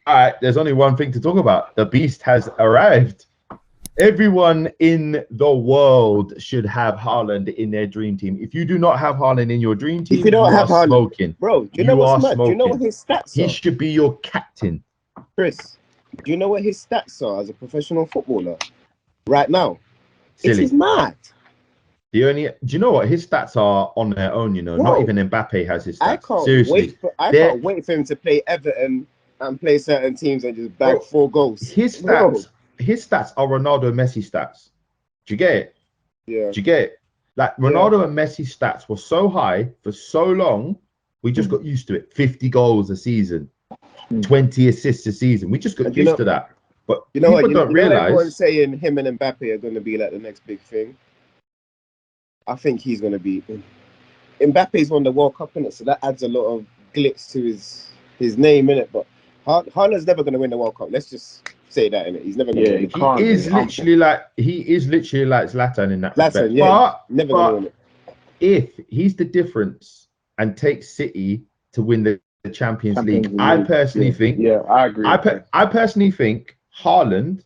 all right, there's only one thing to talk about. The beast has arrived. Everyone in the world should have Haaland in their dream team. If you do not have Haaland in your dream team, If you don't have Haaland, smoking. bro, do you know what's mad? Do you know what Smoking. his stats He are? should be your captain. Chris, do you know what his stats are as a professional footballer right now? Silly. It is mad. Do you know what his stats are on their own? You know, Bro, not even Mbappe has his stats. I can't Seriously, can't wait for him to play Everton and play certain teams and just bag 4 goals. His stats are Ronaldo and Messi stats. Do you get it? Yeah. Do you get it? Like Ronaldo and Messi stats were so high for so long, we just got used to it. 50 goals a season, 20 assists a season. We just got used to that. But you know people don't realize. Everyone's saying him and Mbappe are going to be like the next big thing. I think he's going to be. Mbappe's won the World Cup, innit? So that adds a lot of glitz to his name, innit? But Haaland's never going to win the World Cup. Let's just say that, innit? He's never going to win it. He is literally like Zlatan in that respect. Yeah, but never going to win it. If he's the difference and takes City to win the Champions League, I personally think. Yeah, I agree. I personally think Haaland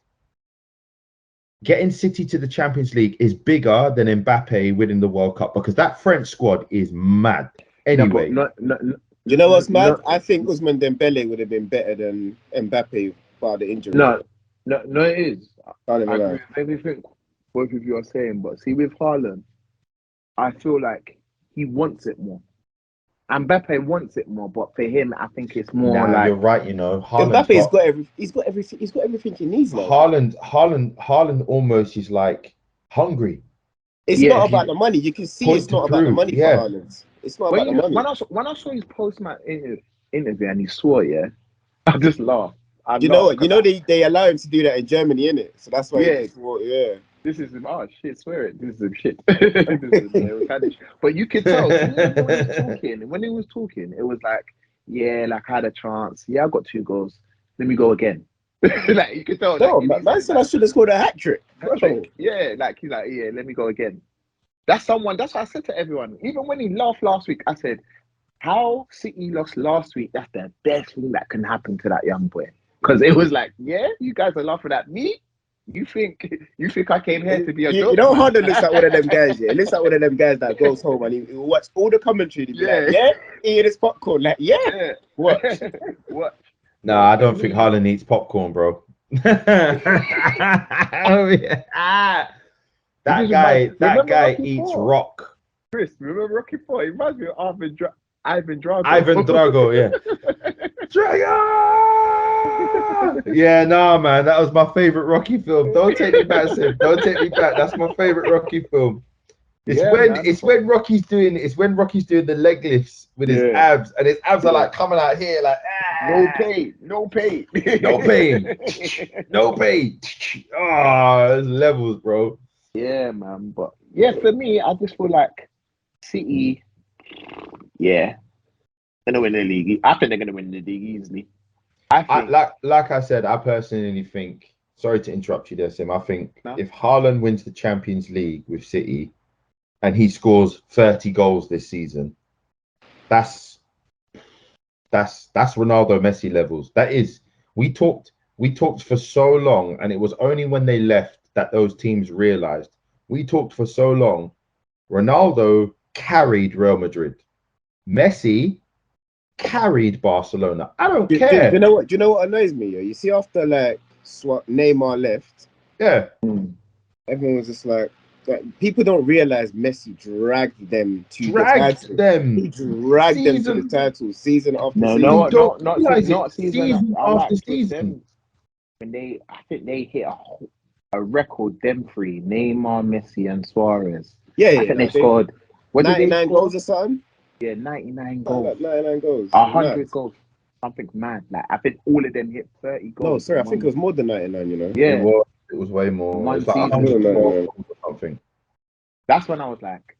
getting City to the Champions League is bigger than Mbappe winning the World Cup, because that French squad is mad. Anyway, you know what's mad? I think Ousmane Dembele would have been better than Mbappe by the injury. No, it is. I agree with everything both of you are saying, but see, with Haaland, I feel like he wants it more. Mbappe wants it more, but for him, I think it's more like. You're right. You know, Mbappe's got everything. He's got everything he needs now. Haaland almost is like hungry. It's not about the money. You can see it's not about the money for Haaland. It's not about the money. When I saw his post-match interview and he swore, I just laughed. You know what? You know they allow him to do that in Germany, innit? So that's why. This is swear it. This is some shit. But you could tell when he was talking, it was like, I had a chance. I got 2 goals. Let me go again. Like you could tell. No, man said I should have scored a hat trick. Yeah, like he's like, let me go again. That's what I said to everyone. Even when he laughed last week, I said, how City lost last week, that's the best thing that can happen to that young boy. Because it was like, you guys are laughing at me? You think I came here to be a joke? You know, Haaland looks like one of them guys, He looks like one of them guys that goes home and he watches all the commentary and he be like, eating his popcorn, like, what? What? No, I don't think Haaland eats popcorn, bro. That guy eats rock. Chris, remember Rocky 4? He reminds me of Ivan Drago. Ivan Drago, yeah. Drago! Yeah, nah, man, that was my favorite Rocky film. Don't take me back, Sim. Don't take me back. That's my favorite Rocky film. It's when Rocky's doing the leg lifts with his abs, and his abs are like coming out here, like no pain. no pain. Oh, there's levels, bro. Yeah, man. But for me, I just feel like City, gonna win the league. I think they're gonna win the league easily. Like I said, I personally think. Sorry to interrupt you there, Sim. I think if Haaland wins the Champions League with City, and he scores 30 goals this season, that's Ronaldo Messi levels. That is, we talked for so long, and it was only when they left that those teams realized. We talked for so long. Ronaldo carried Real Madrid. Messi carried Barcelona. I don't care. Do you know what annoys me? You see, after like Neymar left, everyone was just like people don't realize Messi dragged them to the title. He dragged them to the title season after season. Not season after season. When I think they hit a record, them 3, Neymar, Messi, and Suarez. I think they scored 99 goals or something. Yeah, 99 goals. 99 goals. 100 goals. Something mad. Like I think all of them hit 30 goals. No, sorry, I think it was more than 99. You know. Yeah, it was way more. One it was like season. 100 or something. That's when I was like,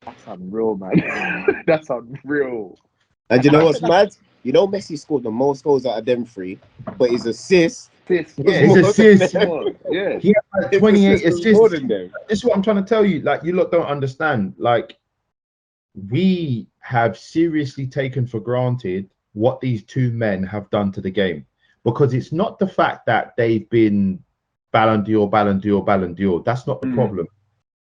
that's unreal, man. That's unreal. And you know what's mad? You know, Messi scored the most goals out of them 3, but his assists. His assists. Yeah. He had like 28 assists. This is what I'm trying to tell you. Like, you lot don't understand. Like, we have seriously taken for granted what these two men have done to the game, because it's not the fact that they've been Ballon d'Or, Ballon d'Or, Ballon d'Or. That's not the problem.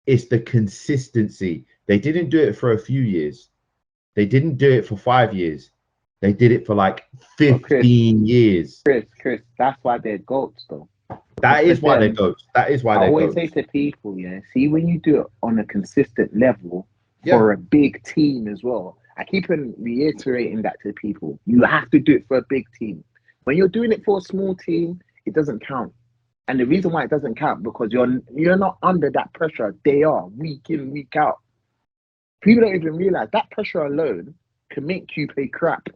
It's the consistency. They didn't do it for a few years. They didn't do it for 5 years. They did it for like 15 years. Chris, that's why they're GOATs, though. That is why they're GOATs. That is why they're GOATs. I always say to people, see, when you do it on a consistent level for a big team as well, I keep on reiterating that to people. You have to do it for a big team. When you're doing it for a small team, it doesn't count. And the reason why it doesn't count, because you're not under that pressure. They are, week in, week out. People don't even realize that pressure alone can make you play crap.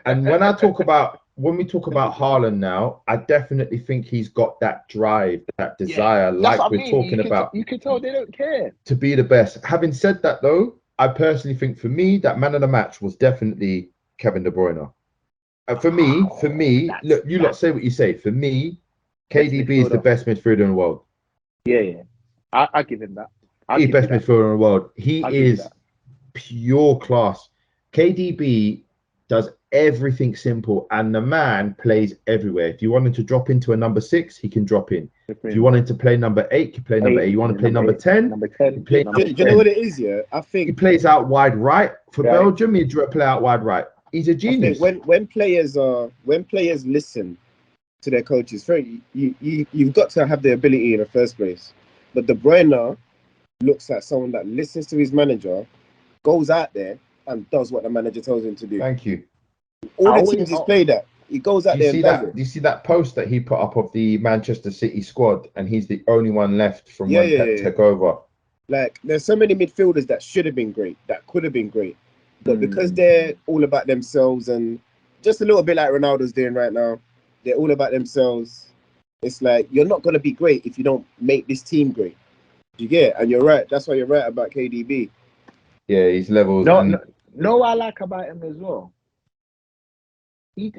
And when we talk about Haaland now, I definitely think he's got that drive, that desire, like we're talking about. You can tell they don't care to be the best. Having said that, though, I personally think for me that man of the match was definitely Kevin De Bruyne. For me, look, you lot say what you say. For me, KDB is the best midfielder in the world. Yeah. I give him that. He's best midfielder in the world. He is pure class. KDB does everything simple, and the man plays everywhere. If you want him to drop into a number 6, he can drop in. If you want him to play number 8, he can play number 8. You want to play number 10? Number 10. Do you know what it is? Yeah, I think he plays out wide right for Belgium. He play out wide right. He's a genius. When players listen to their coaches, you've got to have the ability in the first place. But De Bruyne looks like someone that listens to his manager, goes out there and does what the manager tells him to do. Thank you. All the teams he's played at, he goes out there and does it. Do you see that post that he put up of the Manchester City squad, and he's the only one left from when Pep took over? Like, there's so many midfielders that should have been great, that could have been great, but because they're all about themselves, and just a little bit like Ronaldo's doing right now, they're all about themselves. It's like, you're not going to be great if you don't make this team great. You get it? And you're right. That's why you're right about KDB. Yeah, he's levels. No, I like about him as well. He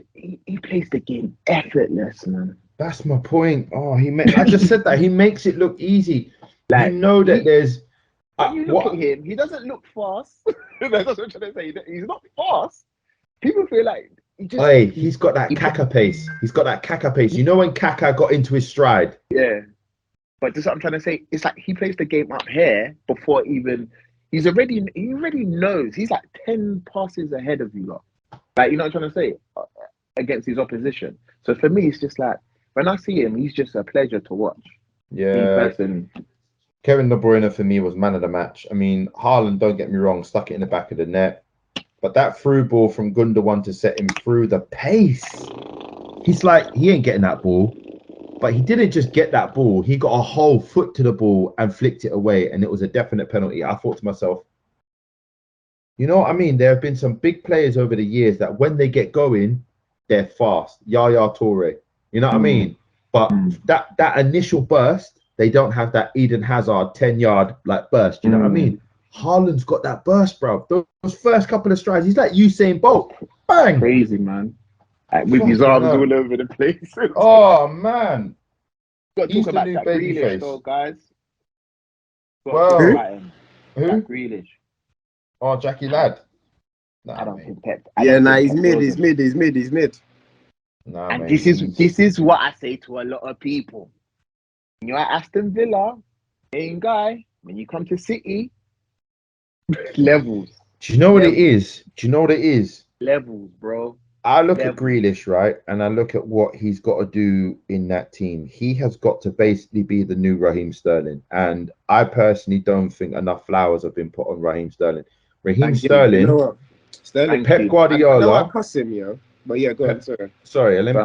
plays the game effortless, man. That's my point. I just said that he makes it look easy. Like, you know that there's. When you look at him, he doesn't look fast. That's what I'm trying to say. He's not fast. People feel like he's got that Kaka pace. He's got that Kaka pace. You know when Kaka got into his stride? Yeah. But that's what I'm trying to say. It's like he plays the game up here before even he already knows. He's like 10 passes ahead of you lot. Like, you know what I'm trying to say? Against his opposition. So for me, it's just like, when I see him, he's just a pleasure to watch. Yeah. Kevin De Bruyne for me was man of the match. I mean, Haaland, don't get me wrong, stuck it in the back of the net. But that through ball from Gundogan to set him through, the pace. He's like, he ain't getting that ball. But he didn't just get that ball. He got a whole foot to the ball and flicked it away. And it was a definite penalty. I thought to myself, you know what I mean? There have been some big players over the years that when they get going, they're fast. Yaya Toure. You know what I mean? But that initial burst, they don't have that Eden Hazard 10-yard like burst. You know what I mean? Haaland's got that burst, bro. Those first couple of strides, he's like Usain Bolt. Bang! Crazy, man. With his arms all over the place. Oh, man. Got to talk about that Grealish, though, guys. Who? That Grealish. Oh, Jackie Ladd. I don't think Pep. He's mid. Nah, and this is what I say to a lot of people. When you're at Aston Villa, same guy. When you come to City, levels. Do you know what it is? Levels, bro. I look at Grealish, right? And I look at what he's got to do in that team. He has got to basically be the new Raheem Sterling. And I personally don't think enough flowers have been put on Raheem Sterling. Sterling, you know what? Sterling, Pep Guardiola. I cuss him, yo. But yeah, go ahead,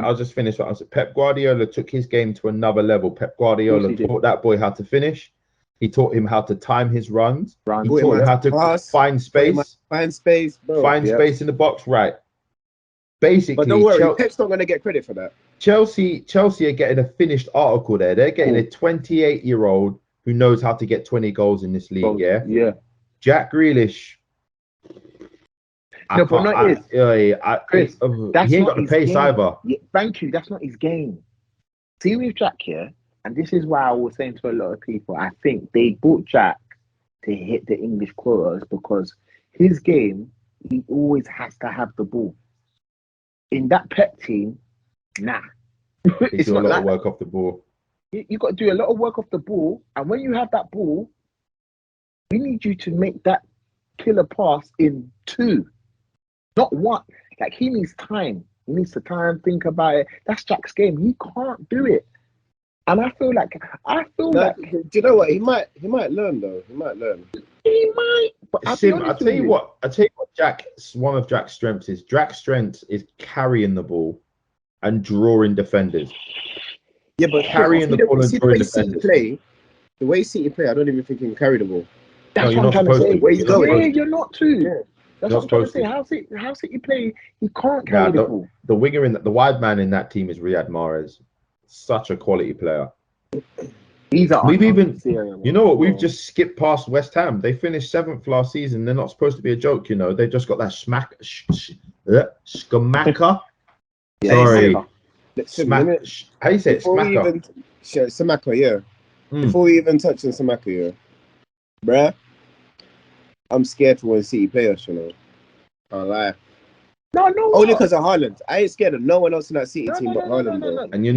I'll just finish what I said. Pep Guardiola took his game to another level. Pep Guardiola taught that boy how to finish. He taught him how to time his runs. He taught him how to find space. Find space, bro. Find space in the box, right. Basically, but don't worry, Pep's not going to get credit for that. Chelsea are getting a finished article there. They're getting a 28-year-old who knows how to get 20 goals in this league, Yeah. Jack Grealish. No, but not his. Chris, he ain't got the pace either. Yeah, thank you. That's not his game. See with Jack here, and this is why I was saying to a lot of people, I think they bought Jack to hit the English quotas because his game he always has to have the ball. In that Pep team, nah. They It's do a not lot like of work off the ball. you got to do a lot of work off the ball, and when you have that ball, we need you to make that killer pass in 2, not 1. Like, he needs time. He needs to time, think about it. That's Jack's game. He can't do it. And I feel like do you know what? He might learn though. He might learn. he might. But I'll be Sim, honest with you. One of Jack's strengths is carrying the ball and drawing defenders. Yeah, but Carrying the ball and see drawing the way City defenders. play. The way City play, I don't even think he can carry the ball. That's you're what not I'm trying to supposed say. to. Where he's going. Yeah, you're not too. Yeah. That's You're what I'm trying to supposed say. to. How City play, he can't carry the ball. The winger the wide man in that team is Riyad Mahrez. Such a quality player. He's You know what? We've just skipped past West Ham. They finished 7th last season. They're not supposed to be a joke, you know. They just got that schmacker. Yeah, Sorry, Listen, smack. How you say it? before we Smacker. even Samaka, yeah. Mm. Before we even touch on Samaka, yeah, bruh, I'm scared for when City play us, you know. Can't lie. No. Only because of Haaland. I ain't scared of no one else in that City team but Haaland, bro. And you